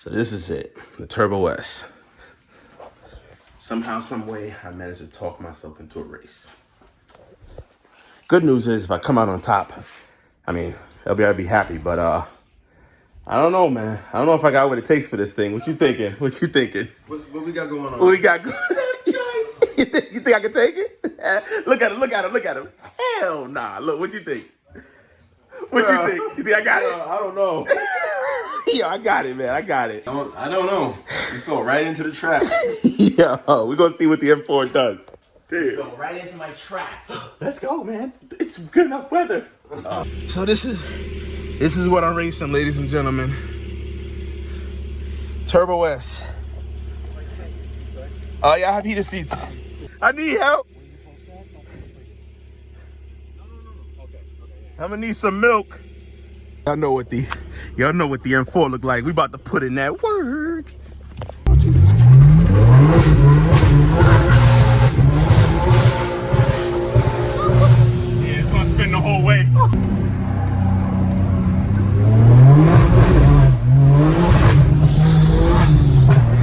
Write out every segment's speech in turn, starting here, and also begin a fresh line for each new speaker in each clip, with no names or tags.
So this is it, the Turbo S. Somehow, some way, I managed to talk myself into a race. Good news is, if I come out on top, I mean, I'll be happy. But I don't know, man. I don't know if I got what it takes for this thing. What you thinking? What you thinking?
What we got going on?
What we got going? That's nice. You think I can take it? Look at him. Look at him. Look at him. Hell nah. Look, what you think? What you think? You think I got it?
I don't know.
Yo, I got it, man. I got it.
I don't know. You fell right into the trap.
Yo, we're gonna see what the M4 does.
You fell right into my trap.
Let's go, man. It's good enough weather. So this is what I'm racing, ladies and gentlemen. Turbo S. Oh yeah, I have heated seats. I need help. I'm gonna need some milk. Y'all know what the M4 look like. We about to put in that work. Oh, Jesus Christ. Yeah, it's gonna spin the whole way.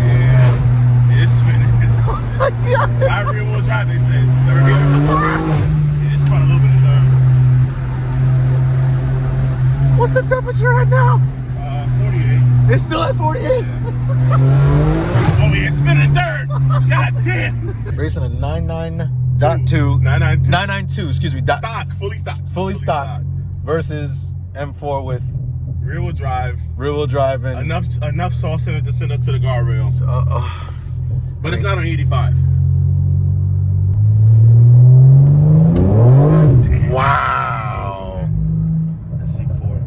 Yeah, it's spinning. I rear wheel drive, they said. Yeah, it's spun a little bit of third. What's the temperature right now? 48. It's still at 48? Yeah. Oh yeah, spinning third. God damn.
Racing a 99.2. 992, excuse me. Fully stock. Versus M4 with
rear wheel drive
and
enough sauce in it to send us to the guardrail. But it's not on 85. Damn.
Wow.
Let's see fourth.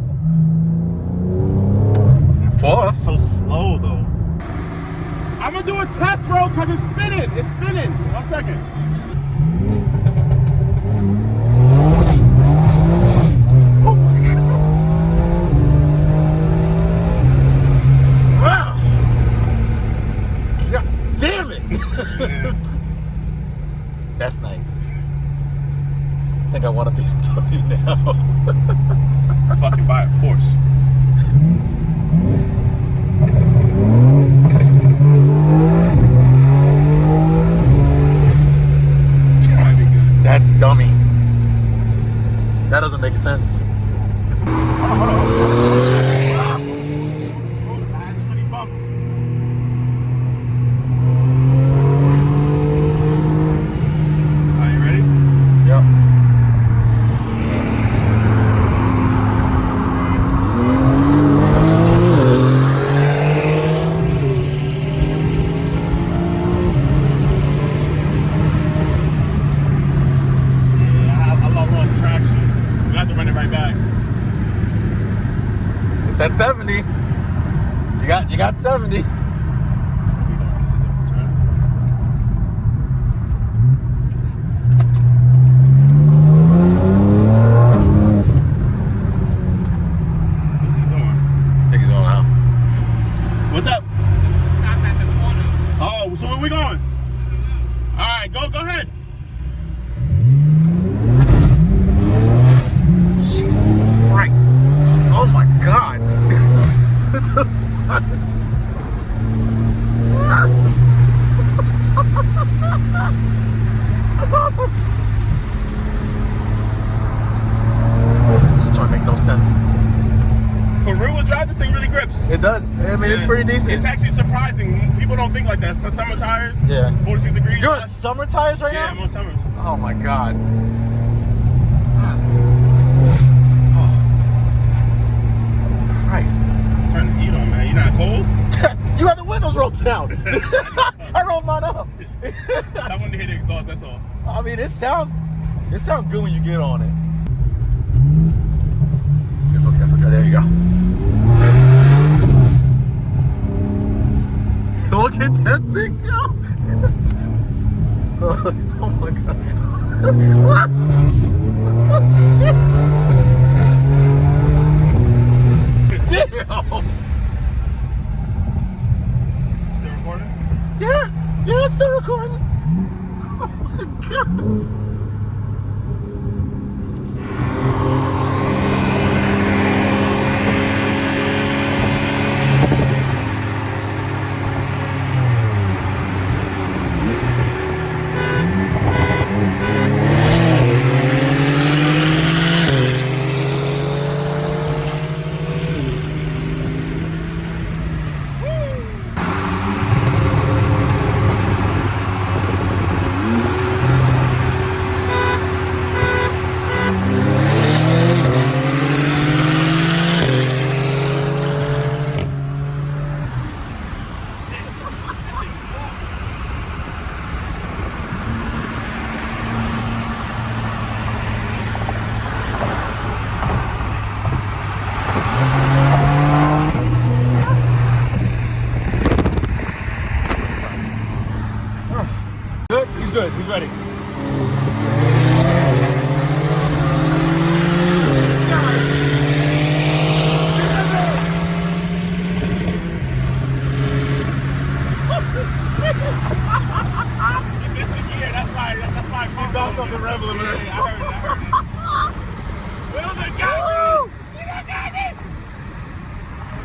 Fourth?
So slow though. I'm gonna do a test roll because it's spinning. It's spinning. 1 second. Oh my God. Wow. God damn it.
That's nice. I think I want a BMW now.
Fucking buy a Porsche.
That's dummy. That doesn't make sense.
I had 20 bumps. Are you ready?
Yep. It's at 70. You got 70.
What's he doing?
I think he's going out.
What's up? Stop at the corner. Oh, so where we going? All right, go ahead.
Jesus Christ. Oh my God. What the fuck? That's awesome. Just trying to make no sense.
For rear wheel drive, this thing really grips.
It does. I mean, it's pretty decent.
It's actually surprising. People don't think like that. Summer tires.
Yeah.
46 degrees.
You're on summer tires right
Yeah,
now?
I'm on summers.
Oh my God. Christ.
Turn the heat on, man. You not cold?
You had the windows rolled down. I rolled mine up.
I wanted to hit the exhaust, that's all.
I mean, it sounds good when you get on it. Careful. There you go. Look at that thing go. Oh my God. Oh, shit. Damn.
Still recording?
Yeah, it's still recording. Oh my God.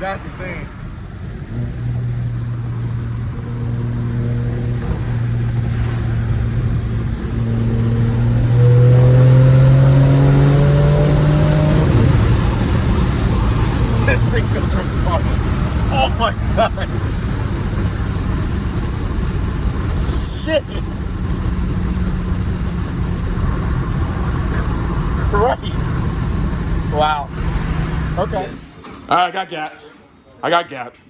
That's insane. This thing feels retarded. Oh my god. Shit. Christ. Wow. Okay.
All right, I got gapped.